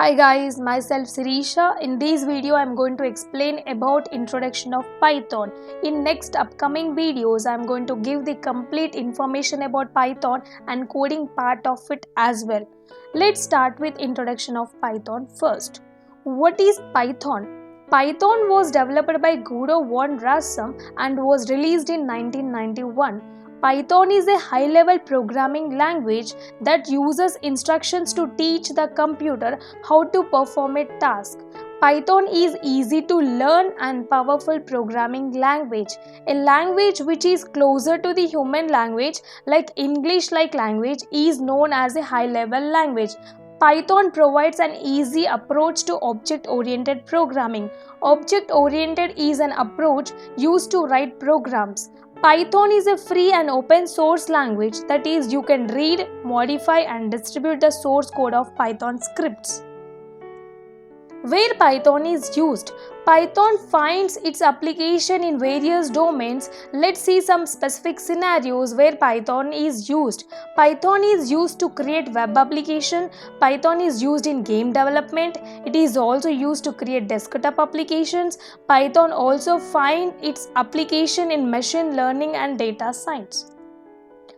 Hi guys, myself Sirisha. In this video I am going to explain about introduction of Python. In next upcoming videos I am going to give the complete information about Python and coding part of it as well. Let's start with introduction of Python first. What is Python? Python was developed by Guru von Rossum and was released in 1991. Python is a high-level programming language that uses instructions to teach the computer how to perform a task. Python is easy to learn and powerful programming language. A language which is closer to the human language like English-like language is known as a high-level language. Python provides an easy approach to object-oriented programming. Object-oriented is an approach used to write programs. Python is a free and open source language, that is, you can read, modify and distribute the source code of Python scripts. Where Python is used? Python finds its application in various domains. Let's see some specific scenarios where Python is used. Python is used to create web application. Python is used in game development. It is also used to create desktop applications. Python also finds its application in machine learning and data science.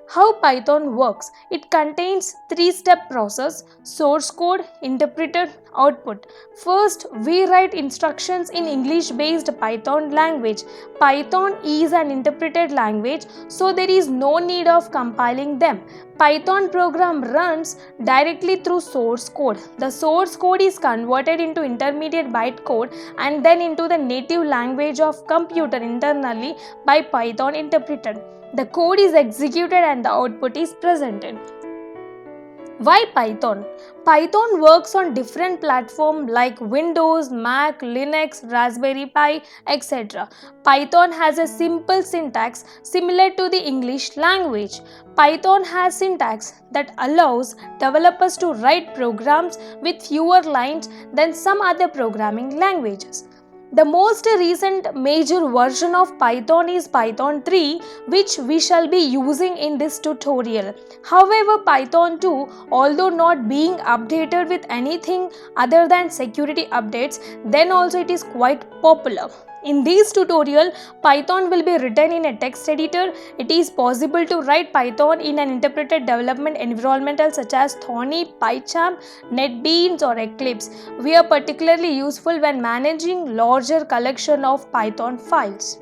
How Python works? It contains three-step process: source code, interpreter, output. First, we write instructions in English-based Python language. Python is an interpreted language, so there is no need of compiling them. Python program runs directly through source code. The source code is converted into intermediate bytecode and then into the native language of computer internally by Python interpreter. The code is executed and the output is presented. Why Python? Python works on different platforms like Windows, Mac, Linux, Raspberry Pi, etc. Python has a simple syntax similar to the English language. Python has syntax that allows developers to write programs with fewer lines than some other programming languages. The most recent major version of Python is Python 3, which we shall be using in this tutorial. However, Python 2, although not being updated with anything other than security updates, then also it is quite popular. In this tutorial, Python will be written in a text editor. It is possible to write Python in an interpreted development environment such as Thorny, PyCharm, NetBeans or Eclipse. We are particularly useful when managing larger collection of Python files.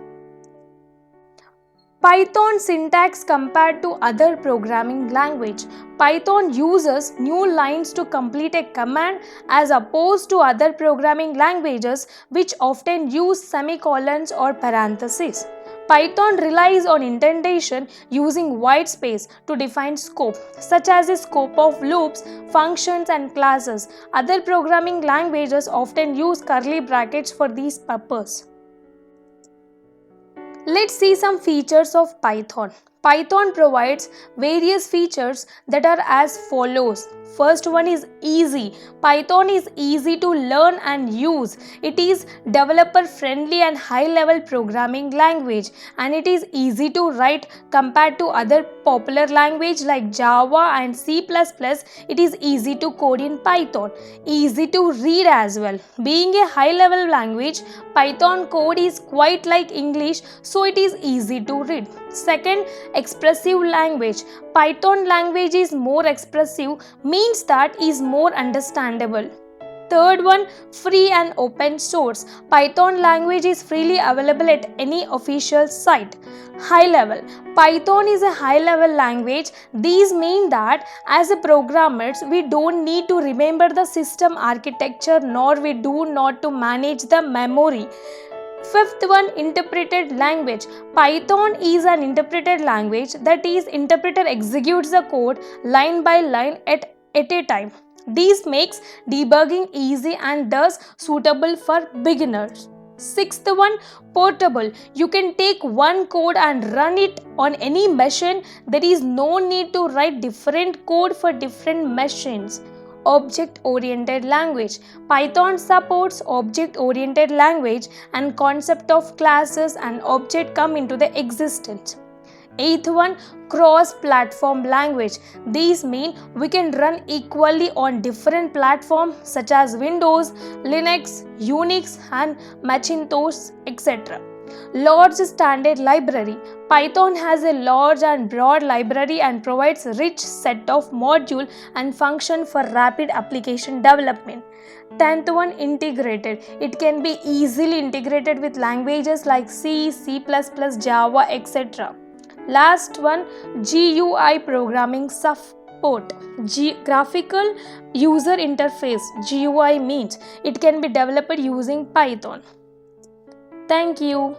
Python syntax compared to other programming language. Python uses new lines to complete a command as opposed to other programming languages which often use semicolons or parentheses. Python relies on indentation using white space to define scope, such as the scope of loops, functions and classes. Other programming languages often use curly brackets for this purpose. Let's see some features of Python. Python provides various features that are as follows. First one is easy. Python is easy to learn and use. It is developer friendly and high level programming language, and it is easy to write compared to other popular language like Java and C++. It is easy to code in Python. Easy to read as well. Being a high level language, Python code is quite like English, so it is easy to read. Second, expressive language. Python language is more expressive, means that is more understandable. Third one, free and open source. Python language is freely available at any official site. High level. Python is a high level language. These mean that as a programmers, we don't need to remember the system architecture, nor we do not to manage the memory. Fifth one, interpreted language. Python is an interpreted language, that is, interpreter executes the code line by line at a time. This makes debugging easy and thus suitable for beginners. Sixth one, portable. You can take one code and run it on any machine. There is no need to write different code for different machines. Object-oriented language. Python supports object-oriented language and concept of classes and object come into the existence. Eighth one, cross-platform language. These mean we can run equally on different platforms such as Windows, Linux, Unix and Macintosh, etc. Large standard library. Python has a large and broad library and provides a rich set of module and function for rapid application development. 10th one, integrated. It can be easily integrated with languages like C, C++, Java, etc. Last one, GUI programming support. Graphical user interface, GUI means it can be developed using Python. Thank you.